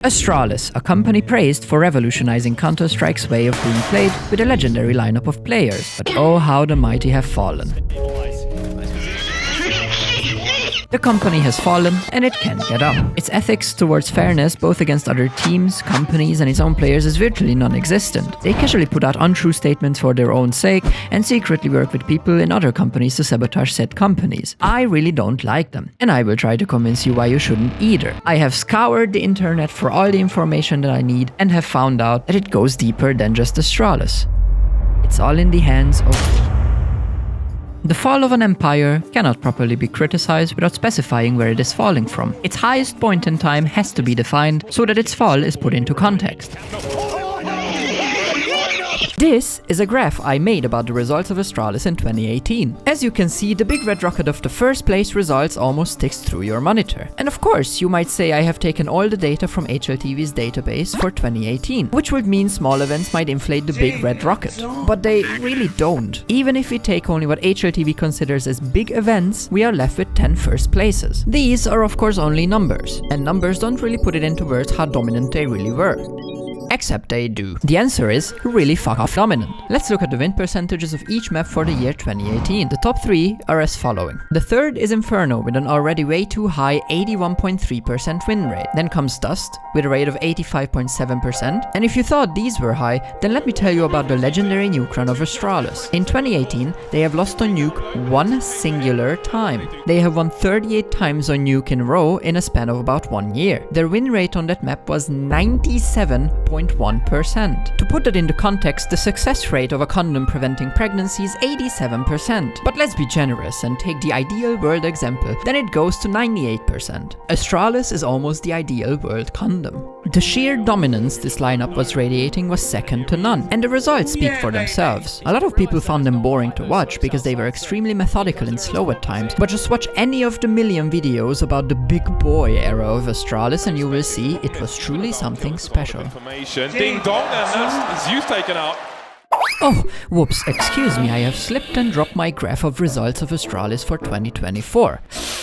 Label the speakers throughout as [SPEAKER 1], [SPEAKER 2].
[SPEAKER 1] Astralis, a company praised for revolutionizing Counter-Strike's way of being played with a legendary lineup of players, but oh how the mighty have fallen. The company has fallen, and it can't get up. Its ethics towards fairness, both against other teams, companies, and its own players, is virtually non-existent. They casually put out untrue statements for their own sake, and secretly work with people in other companies to sabotage said companies. I really don't like them, and I will try to convince you why you shouldn't either. I have scoured the internet for all the information that I need, and have found out that it goes deeper than just Astralis. It's all in the hands of... The fall of an empire cannot properly be criticized without specifying where it is falling from. Its highest point in time has to be defined so that its fall is put into context. This is a graph I made about the results of Astralis in 2018. As you can see, the big red rocket of the first place results almost sticks through your monitor. And of course, you might say I have taken all the data from HLTV's database for 2018, which would mean small events might inflate the big red rocket. But they really don't. Even if we take only what HLTV considers as big events, we are left with 10 first places. These are of course only numbers, and numbers don't really put it into words how dominant they really were. Except they do. The answer is really fuck off dominant. Let's look at the win percentages of each map for the year 2018. The top 3 are as following. The third is Inferno with an already way too high 81.3% win rate. Then comes Dust with a rate of 85.7%. And if you thought these were high, then let me tell you about the legendary nuke run of Astralis. In 2018, they have lost on nuke one singular time. They have won 38 times on nuke in a row in a span of about 1 year. Their win rate on that map was 97.1%. To put that into context, the success rate of a condom preventing pregnancy is 87%. But let's be generous and take the ideal world example, then it goes to 98%. Astralis is almost the ideal world condom. The sheer dominance this lineup was radiating was second to none, and the results speak for themselves. A lot of people found them boring to watch because they were extremely methodical and slow at times, but just watch any of the million videos about the big boy era of Astralis and you will see it was truly something special.
[SPEAKER 2] Ding dong, and that's youth taken out.
[SPEAKER 1] Oh, whoops, excuse me, I have slipped and dropped my graph of results of Astralis for 2024.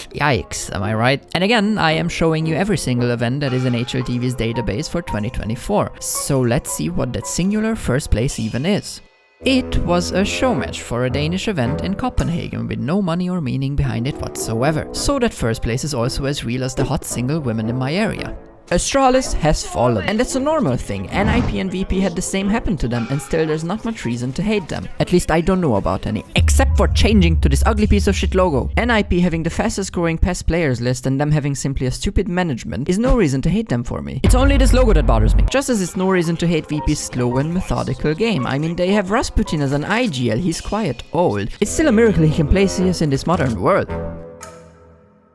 [SPEAKER 1] Yikes, am I right? And again, I am showing you every single event that is in HLTV's database for 2024. So let's see what that singular first place even is. It was a show match for a Danish event in Copenhagen with no money or meaning behind it whatsoever. So that first place is also as real as the hot single women in my area. Astralis has fallen, and that's a normal thing. NIP and VP had the same happen to them, and still there's not much reason to hate them. At least I don't know about any, except for changing to this ugly piece of shit logo. NIP having the fastest growing PES players list and them having simply a stupid management is no reason to hate them for me. It's only this logo that bothers me. Just as it's no reason to hate VP's slow and methodical game. I mean, they have Rasputin as an IGL, he's quite old. It's still a miracle he can play CS in this modern world.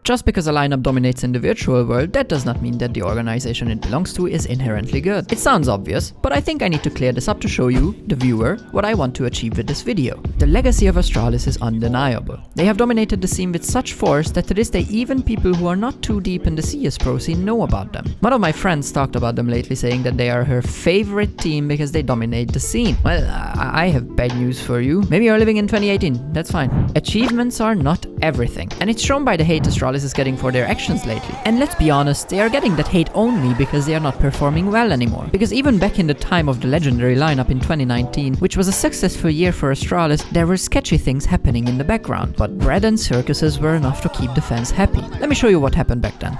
[SPEAKER 1] Just because a lineup dominates in the virtual world, that does not mean that the organization it belongs to is inherently good. It sounds obvious, but I think I need to clear this up to show you, the viewer, what I want to achieve with this video. The legacy of Astralis is undeniable. They have dominated the scene with such force that to this day even people who are not too deep in the CS Pro scene know about them. One of my friends talked about them lately, saying that they are her favorite team because they dominate the scene. Well, I have bad news for you. Maybe you're living in 2018, that's fine. Achievements are not everything, and it's shown by the hate Astralis is getting for their actions lately. And let's be honest, they are getting that hate only because they are not performing well anymore. Because even back in the time of the legendary lineup in 2019, which was a successful year for Astralis, there were sketchy things happening in the background, but bread and circuses were enough to keep the fans happy. Let me show you what happened back then.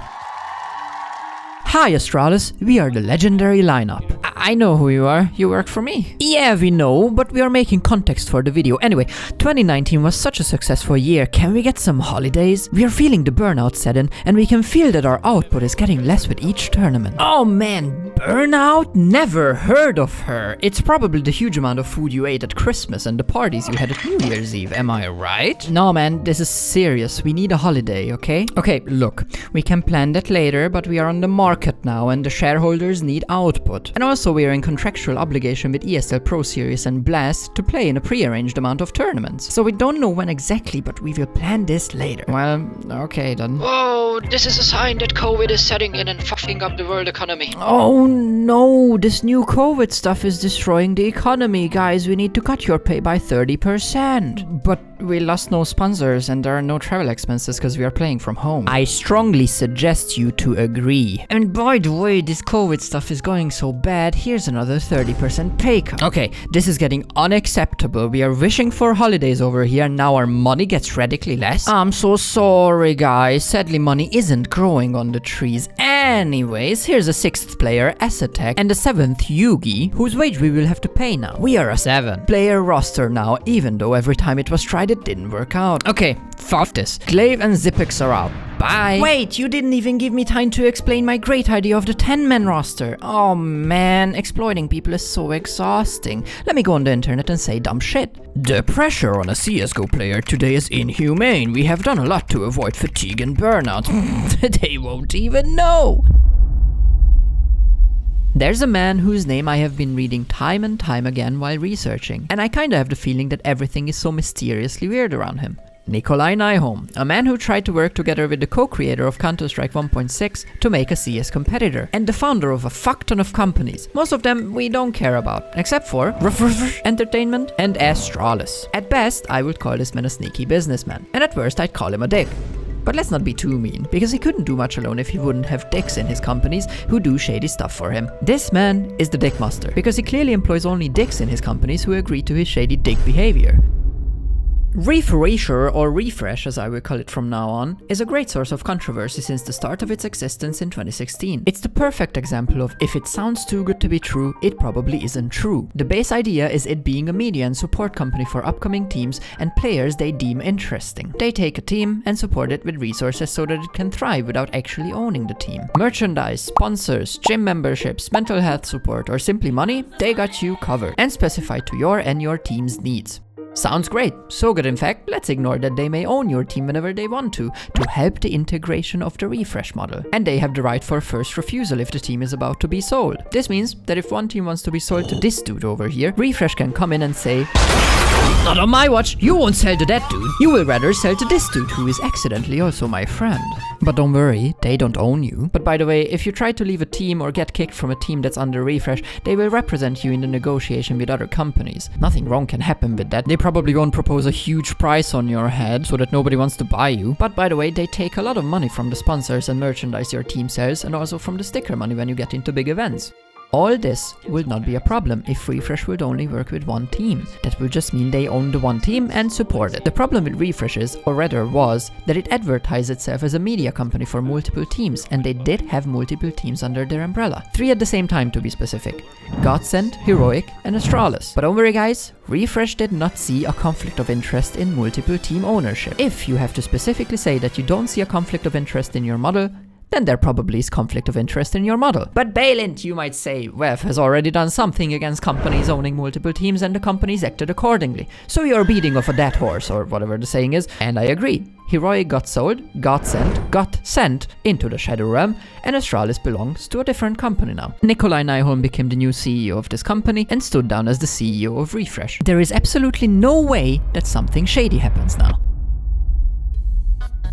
[SPEAKER 1] Hi Astralis, we are the legendary lineup. I know who you are, you work for me. Yeah, we know, but we are making context for the video. Anyway, 2019 was such a successful year, can we get some holidays? We are feeling the burnout set in, and we can feel that our output is getting less with each tournament. Oh man, burnout? Never heard of her. It's probably the huge amount of food you ate at Christmas and the parties you had at New Year's Eve, am I right? No man, this is serious, we need a holiday, okay? Okay, look, we can plan that later, but we are on the market now and the shareholders need output. And also we are in contractual obligation with ESL Pro Series and Blast to play in a pre-arranged amount of tournaments. So we don't know when exactly, but we will plan this later. Well, okay then.
[SPEAKER 3] Whoa! no, this is a sign that COVID is setting in and fucking up the world economy.
[SPEAKER 1] Oh no, this new COVID stuff is destroying the economy, guys. We need to cut your pay by 30%. But we lost no sponsors and there are no travel expenses because we are playing from home. I strongly suggest you to agree. And by the way, this COVID stuff is going so bad, here's another 30% pay cut. Okay, this is getting unacceptable. We are wishing for holidays over here and now our money gets radically less. I'm so sorry, guys. Sadly, money isn't growing on the trees. Anyways, here's a 6th player, Asatech, and a 7th, Yugi, whose wage we will have to pay now. We are a 7-player roster now, even though every time it was tried it didn't work out. Okay, fuck this. Glaive and Zippix are out. Bye. Wait, you didn't even give me time to explain my great idea of the 10-man roster. Oh man, exploiting people is so exhausting. Let me go on the internet and say dumb shit. The pressure on a CSGO player today is inhumane. We have done a lot to avoid fatigue and burnout. They won't even know. There's a man whose name I have been reading time and time again while researching, and I kinda have the feeling that everything is so mysteriously weird around him. Nikolai Nyholm, a man who tried to work together with the co-creator of Counter-Strike 1.6 to make a CS competitor, and the founder of a fuck ton of companies. Most of them we don't care about, except for RFRSH Entertainment and Astralis. At best, I would call this man a sneaky businessman, and at worst I'd call him a dick. But let's not be too mean, because he couldn't do much alone if he wouldn't have dicks in his companies who do shady stuff for him. This man is the dick master, because he clearly employs only dicks in his companies who agree to his shady dick behavior. RFRSH, or Refresh as I will call it from now on, is a great source of controversy since the start of its existence in 2016. It's the perfect example of if it sounds too good to be true, it probably isn't true. The base idea is it being a media and support company for upcoming teams and players they deem interesting. They take a team and support it with resources so that it can thrive without actually owning the team. Merchandise, sponsors, gym memberships, mental health support, or simply money, they got you covered and specified to your and your team's needs. Sounds great. So good in fact, let's ignore that they may own your team whenever they want to help the integration of the refresh model. And they have the right for first refusal if the team is about to be sold. This means that if one team wants to be sold to this dude over here, Refresh can come in and say, "Not on my watch, you won't sell to that dude. You will rather sell to this dude who is accidentally also my friend." But don't worry, they don't own you. But by the way, if you try to leave a team or get kicked from a team that's under Refresh, they will represent you in the negotiation with other companies. Nothing wrong can happen with that. They probably won't propose a huge price on your head so that nobody wants to buy you. But by the way, they take a lot of money from the sponsors and merchandise your team sells, and also from the sticker money when you get into big events. All this will not be a problem if Refresh would only work with one team. That will just mean they own the one team and support it. The problem with Refresh is, or rather was, that it advertised itself as a media company for multiple teams, and they did have multiple teams under their umbrella. 3 at the same time to be specific. Godsend, Heroic, and Astralis. But don't worry guys, Refresh did not see a conflict of interest in multiple team ownership. If you have to specifically say that you don't see a conflict of interest in your model, then there probably is conflict of interest in your model. But Balint, you might say, WEF has already done something against companies owning multiple teams and the companies acted accordingly. So you're beating off a dead horse, or whatever the saying is, and I agree. Heroic got sold, got sent into the Shadow Realm, and Astralis belongs to a different company now. Nikolai Nyholm became the new CEO of this company and stood down as the CEO of Refresh. There is absolutely no way that something shady happens now.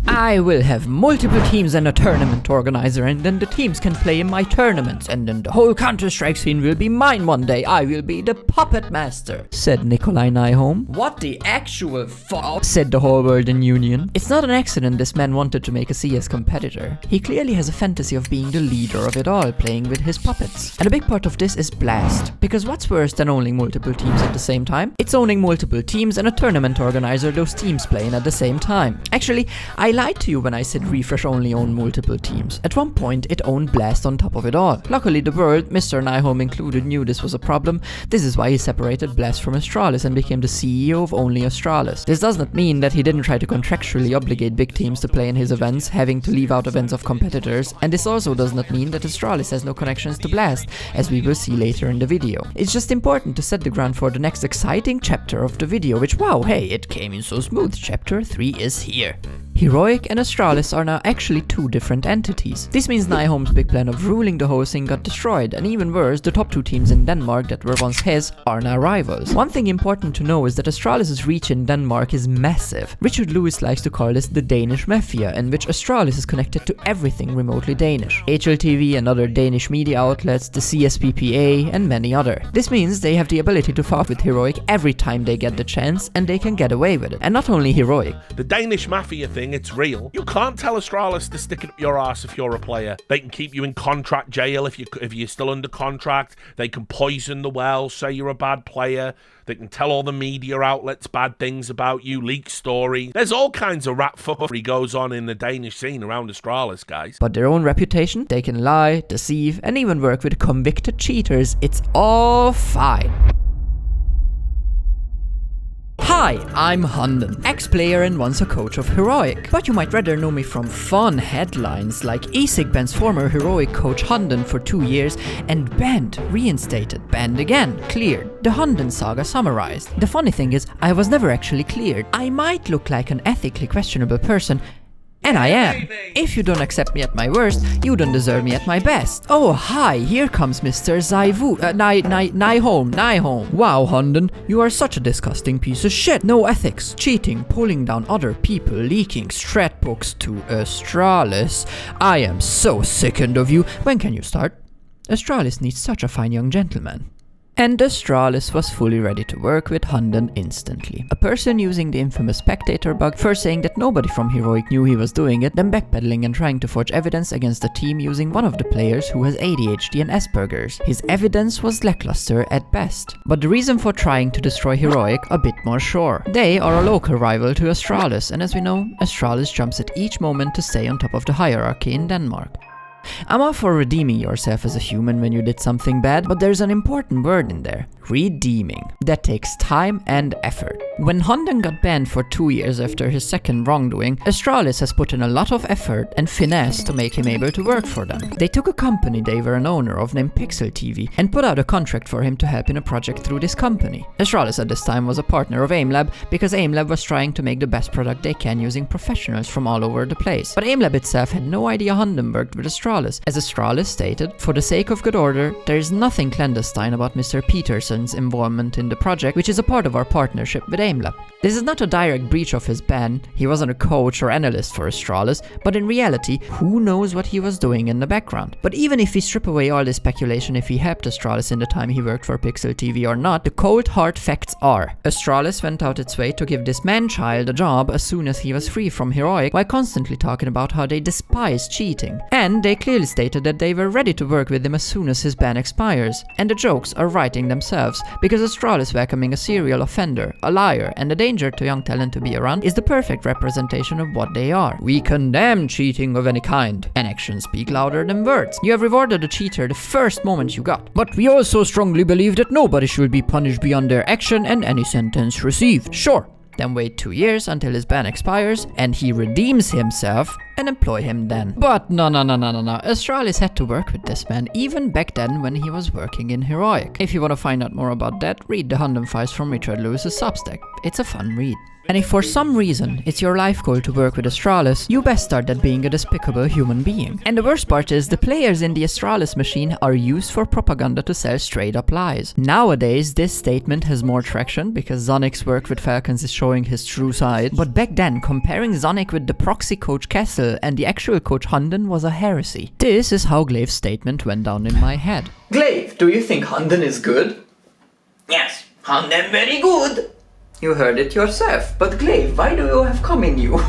[SPEAKER 1] I will have multiple teams and a tournament organizer, and then the teams can play in my tournaments, and then the whole Counter-Strike scene will be mine one day. I will be the puppet master, said Nikolai Nyholm. What the actual fuck, said the whole world in union. It's not an accident this man wanted to make a CS competitor. He clearly has a fantasy of being the leader of it all, playing with his puppets. And a big part of this is Blast, because what's worse than owning multiple teams at the same time? It's owning multiple teams and a tournament organizer those teams play in at the same time. Actually, I lied to you when I said Refresh only owned multiple teams. At one point, it owned Blast on top of it all. Luckily, the world, Mr. Nyholm included, knew this was a problem. This is why he separated Blast from Astralis and became the CEO of only Astralis. This does not mean that he didn't try to contractually obligate big teams to play in his events, having to leave out events of competitors, and this also does not mean that Astralis has no connections to Blast, as we will see later in the video. It's just important to set the ground for the next exciting chapter of the video, which, wow, hey, it came in so smooth. Chapter 3 is here. Heroic and Astralis are now actually two different entities. This means Nyholm's big plan of ruling the whole thing got destroyed, and even worse, the top two teams in Denmark that were once his are now rivals. One thing important to know is that Astralis' reach in Denmark is massive. Richard Lewis likes to call this the Danish Mafia, in which Astralis is connected to everything remotely Danish. HLTV and other Danish media outlets, the CSPPA, and many other. This means they have the ability to fuck with Heroic every time they get the chance, and they can get away with it. And not only Heroic.
[SPEAKER 4] The Danish Mafia thing, it's real. You can't tell Astralis to stick it up your arse if you're a player. They can keep you in contract jail if you're still under contract. They can poison the well, say you're a bad player. They can tell all the media outlets bad things about you, leak story. There's all kinds of rat fuckery goes on in the Danish scene around Astralis, guys.
[SPEAKER 1] But their own reputation, they can lie, deceive, and even work with convicted cheaters. It's all fine. Hi, I'm Hunden, ex-player and once a coach of Heroic. But you might rather know me from fun headlines like Esigben's former Heroic coach Hunden for 2 years and banned, reinstated, banned again, cleared, the Hunden saga summarized. The funny thing is, I was never actually cleared. I might look like an ethically questionable person, and I am. If you don't accept me at my worst, you don't deserve me at my best. Oh hi, here comes Mr. Nyholm. Wow, Hunden, you are such a disgusting piece of shit. No ethics, cheating, pulling down other people, leaking strat books to Astralis. I am so sickened of you. When can you start? Astralis needs such a fine young gentleman. And Astralis was fully ready to work with Hunden instantly. A person using the infamous spectator bug, first saying that nobody from Heroic knew he was doing it, then backpedaling and trying to forge evidence against the team using one of the players who has ADHD and Asperger's. His evidence was lackluster at best. But the reason for trying to destroy Heroic a bit more sure. They are a local rival to Astralis, and as we know, Astralis jumps at each moment to stay on top of the hierarchy in Denmark. I'm all for redeeming yourself as a human when you did something bad, but there's an important word in there. Redeeming. That takes time and effort. When Hunden got banned for 2 years after his second wrongdoing, Astralis has put in a lot of effort and finesse to make him able to work for them. They took a company they were an owner of named HLTV and put out a contract for him to help in a project through this company. Astralis at this time was a partner of AimLab because AimLab was trying to make the best product they can using professionals from all over the place. But AimLab itself had no idea Hunden worked with Astralis. As Astralis stated, for the sake of good order, there is nothing clandestine about Mr. Peterson's involvement in the project, which is a part of our partnership with AimLab. This is not a direct breach of his ban, he wasn't a coach or analyst for Astralis, but in reality, who knows what he was doing in the background. But even if we strip away all this speculation if he helped Astralis in the time he worked for Pixel TV or not, the cold hard facts are: Astralis went out its way to give this man-child a job as soon as he was free from Heroic, while constantly talking about how they despise cheating. And they clearly stated that they were ready to work with him as soon as his ban expires. And the jokes are writing themselves, because Astralis welcoming a serial offender, a liar, and a danger to young talent to be around is the perfect representation of what they are. We condemn cheating of any kind, and actions speak louder than words. You have rewarded a cheater the first moment you got. But we also strongly believe that nobody should be punished beyond their action and any sentence received. Sure. Then wait 2 years until his ban expires and he redeems himself and employ him then. But no. Astralis had to work with this man even back then when he was working in Heroic. If you want to find out more about that, read the Hunden files from Richard Lewis's Substack. It's a fun read. And if for some reason it's your life goal to work with Astralis, you best start at being a despicable human being. And the worst part is, the players in the Astralis machine are used for propaganda to sell straight up lies. Nowadays, this statement has more traction because Zonic's work with Falcons is showing his true side. But back then, comparing Zonic with the proxy coach Kessel and the actual coach Hunden was a heresy. This is how Glaive's statement went down in my head.
[SPEAKER 5] Glaive, do you think Hunden is good? Yes, Hunden very good. You heard it yourself, but Glaive, why do you have come in you?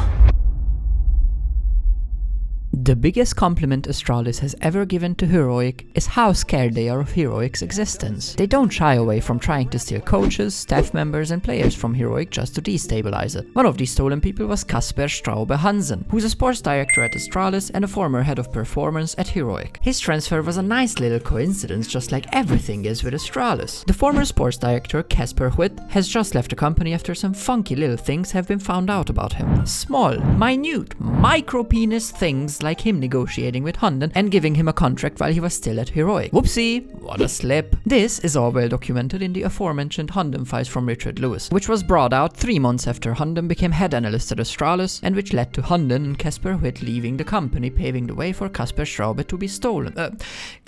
[SPEAKER 1] The biggest compliment Astralis has ever given to Heroic is how scared they are of Heroic's existence. They don't shy away from trying to steal coaches, staff members and players from Heroic just to destabilize it. One of these stolen people was Kasper Straube Hansen, who's a sports director at Astralis and a former head of performance at Heroic. His transfer was a nice little coincidence, just like everything is with Astralis. The former sports director, Kasper Huet, has just left the company after some funky little things have been found out about him. Small, minute, micro-penis things like like him negotiating with Hunden and giving him a contract while he was still at Heroic. Whoopsie, what a slip. This is all well documented in the aforementioned Hunden files from Richard Lewis, which was brought out 3 months after Hunden became head analyst at Astralis, and which led to Hunden and Kasper Witt leaving the company, paving the way for Kasper Straube to be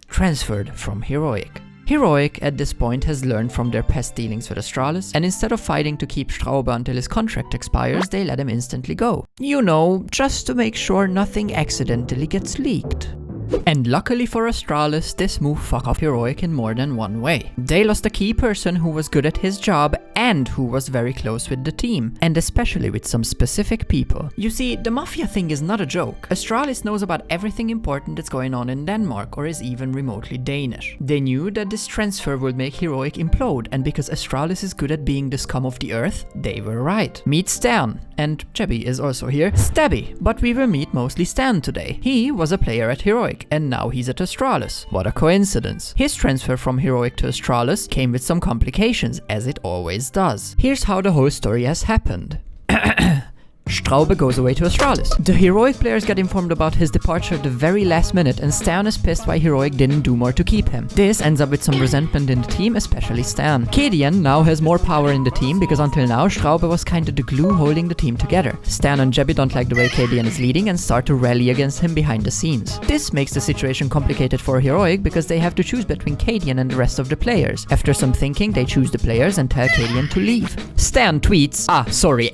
[SPEAKER 1] transferred from Heroic. Heroic at this point has learned from their past dealings with Astralis, and instead of fighting to keep Straube until his contract expires, they let him instantly go. You know, just to make sure nothing accidentally gets leaked. And luckily for Astralis, this move fucked up Heroic in more than one way. They lost a key person who was good at his job and who was very close with the team, and especially with some specific people. You see, the Mafia thing is not a joke. Astralis knows about everything important that's going on in Denmark, or is even remotely Danish. They knew that this transfer would make Heroic implode, and because Astralis is good at being the scum of the earth, they were right. Meet Stan. And Jebby is also here. Stabby, but we will meet mostly Stan today. He was a player at Heroic, and now he's at Astralis. What a coincidence. His transfer from Heroic to Astralis came with some complications, as it always does. Here's how the whole story has happened. Straube goes away to Astralis. The Heroic players get informed about his departure at the very last minute, and Stan is pissed why Heroic didn't do more to keep him. This ends up with some resentment in the team, especially Stan. Kadian now has more power in the team, because until now Straube was kinda the glue holding the team together. Stan and Jebby don't like the way Kadian is leading and start to rally against him behind the scenes. This makes the situation complicated for Heroic, because they have to choose between Kadian and the rest of the players. After some thinking, they choose the players and tell Kadian to leave. Stan tweets,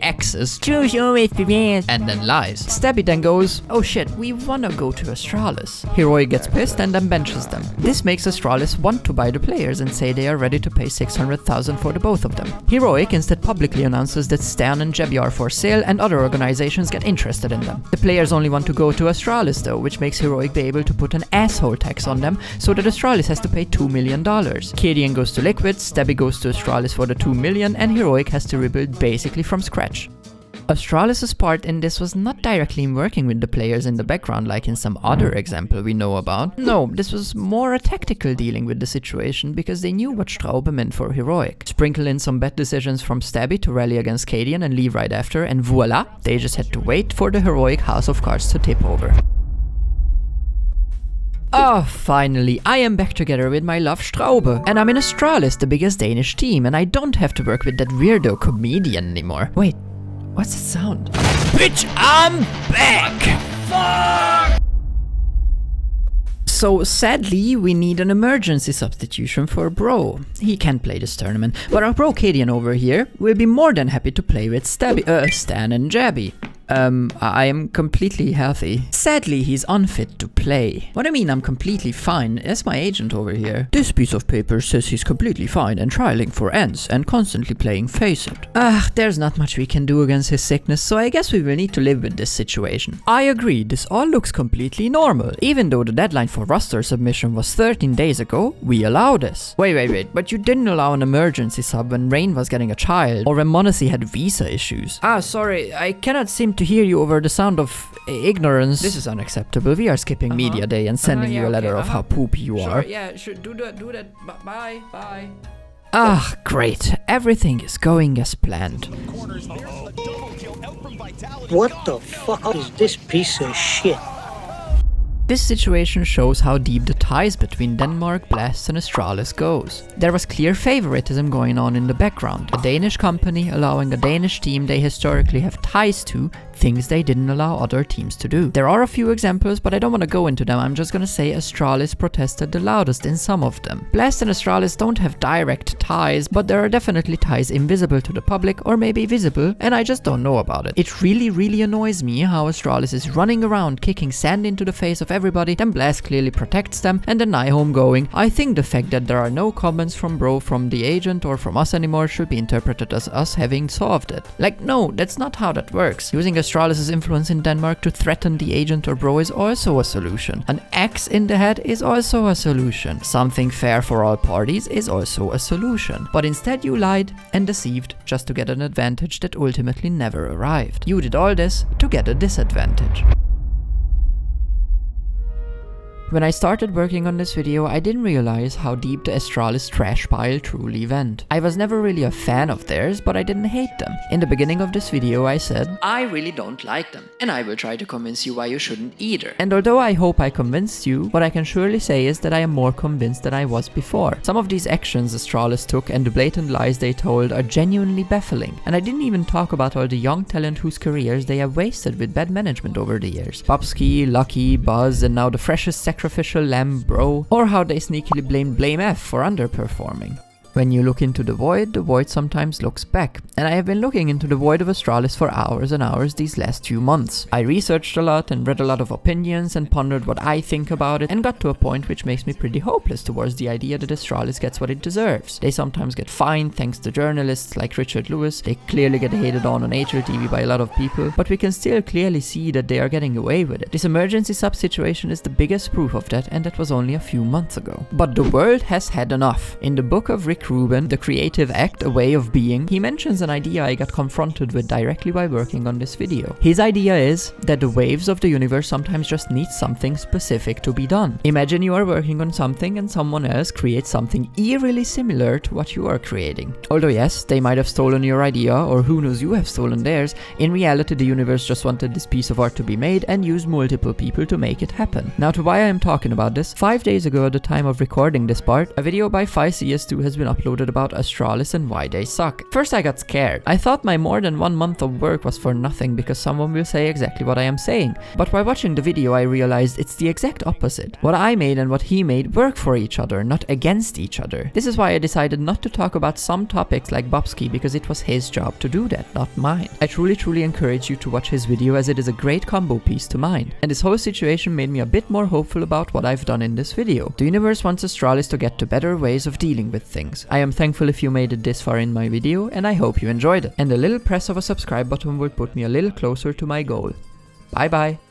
[SPEAKER 1] X's, choose your and then lies. Stabby then goes, oh shit, we wanna go to Astralis. Heroic gets pissed and then benches them. This makes Astralis want to buy the players and say they are ready to pay 600,000 for the both of them. Heroic instead publicly announces that Stan and Jebby are for sale, and other organizations get interested in them. The players only want to go to Astralis though, which makes Heroic be able to put an asshole tax on them, so that Astralis has to pay $2 million. Kadian goes to Liquid, Stabby goes to Astralis for the $2 million, and Heroic has to rebuild basically from scratch. Astralis' part in this was not directly in working with the players in the background like in some other example we know about. No, this was more a tactical dealing with the situation, because they knew what Straube meant for Heroic. Sprinkle in some bad decisions from Stabby to rally against Kadian and leave right after, and voila, they just had to wait for the Heroic house of cards to tip over. Oh, finally, I am back together with my love Straube, and I'm in Astralis, the biggest Danish team, and I don't have to work with that weirdo comedian anymore. Wait. What's that sound? Bitch, I'm back! Fuck! So sadly, we need an emergency substitution for Bro. He can't play this tournament, but our bro Kadian over here will be more than happy to play with Stan and Jebby. I am completely healthy. Sadly, he's unfit to play. What do you mean I'm completely fine? That's my agent over here. This piece of paper says he's completely fine and trialing for ends and constantly playing Face It. There's not much we can do against his sickness, so I guess we will need to live with this situation. I agree, this all looks completely normal. Even though the deadline for roster submission was 13 days ago, we allow this. Wait, but you didn't allow an emergency sub when Rain was getting a child, or when Monacy had visa issues. Sorry, I cannot seem to hear you over the sound of ignorance. This is unacceptable. We are skipping media day and sending you a letter of how poopy you are.
[SPEAKER 3] Yeah, sure, do that. Bye.
[SPEAKER 1] Great. Everything is going as planned.
[SPEAKER 6] What the fuck is this piece of shit?
[SPEAKER 1] This situation shows how deep the ties between Denmark, Blast and Astralis goes. There was clear favoritism going on in the background, a Danish company allowing a Danish team they historically have ties to things they didn't allow other teams to do. There are a few examples, but I don't want to go into them. I'm just gonna say Astralis protested the loudest in some of them. Blast and Astralis don't have direct ties, but there are definitely ties invisible to the public, or maybe visible, and I just don't know about it. It really annoys me how Astralis is running around kicking sand into the face of everybody, then Blast clearly protects them and deny homegoing. I think the fact that there are no comments from Bro, from the agent, or from us anymore should be interpreted as us having solved it. Like, no, that's not how that works. Using Astralis' influence in Denmark to threaten the agent or Bro is also a solution. An axe in the head is also a solution. Something fair for all parties is also a solution. But instead you lied and deceived just to get an advantage that ultimately never arrived. You did all this to get a disadvantage. When I started working on this video, I didn't realize how deep the Astralis trash pile truly went. I was never really a fan of theirs, but I didn't hate them. In the beginning of this video I said, I really don't like them, and I will try to convince you why you shouldn't either. And although I hope I convinced you, what I can surely say is that I am more convinced than I was before. Some of these actions Astralis took and the blatant lies they told are genuinely baffling, and I didn't even talk about all the young talent whose careers they have wasted with bad management over the years. Bobsky, Lucky, Buzz, and now the freshest sacrificial lamb Bro, or how they sneakily blamed Blame F for underperforming. When you look into the void sometimes looks back, and I have been looking into the void of Astralis for hours and hours these last few months. I researched a lot and read a lot of opinions and pondered what I think about it, and got to a point which makes me pretty hopeless towards the idea that Astralis gets what it deserves. They sometimes get fined thanks to journalists like Richard Lewis, they clearly get hated on HLTV by a lot of people, but we can still clearly see that they are getting away with it. This emergency sub situation is the biggest proof of that, and that was only a few months ago. But the world has had enough. In the book of Rick Rubin, The Creative Act, A Way of Being, he mentions an idea I got confronted with directly while working on this video. His idea is that the waves of the universe sometimes just need something specific to be done. Imagine you are working on something and someone else creates something eerily similar to what you are creating. Although yes, they might have stolen your idea, or who knows, you have stolen theirs, in reality the universe just wanted this piece of art to be made and used multiple people to make it happen. Now to why I am talking about this, 5 days ago at the time of recording this part, a video by PhiCS2 has been uploaded about Astralis and why they suck. First I got scared. I thought my more than 1 month of work was for nothing because someone will say exactly what I am saying. But while watching the video I realized it's the exact opposite. What I made and what he made work for each other, not against each other. This is why I decided not to talk about some topics like Bobsky because it was his job to do that, not mine. I truly encourage you to watch his video as it is a great combo piece to mine. And this whole situation made me a bit more hopeful about what I've done in this video. The universe wants Astralis to get to better ways of dealing with things. I am thankful if you made it this far in my video, and I hope you enjoyed it. And a little press of a subscribe button will put me a little closer to my goal. Bye bye!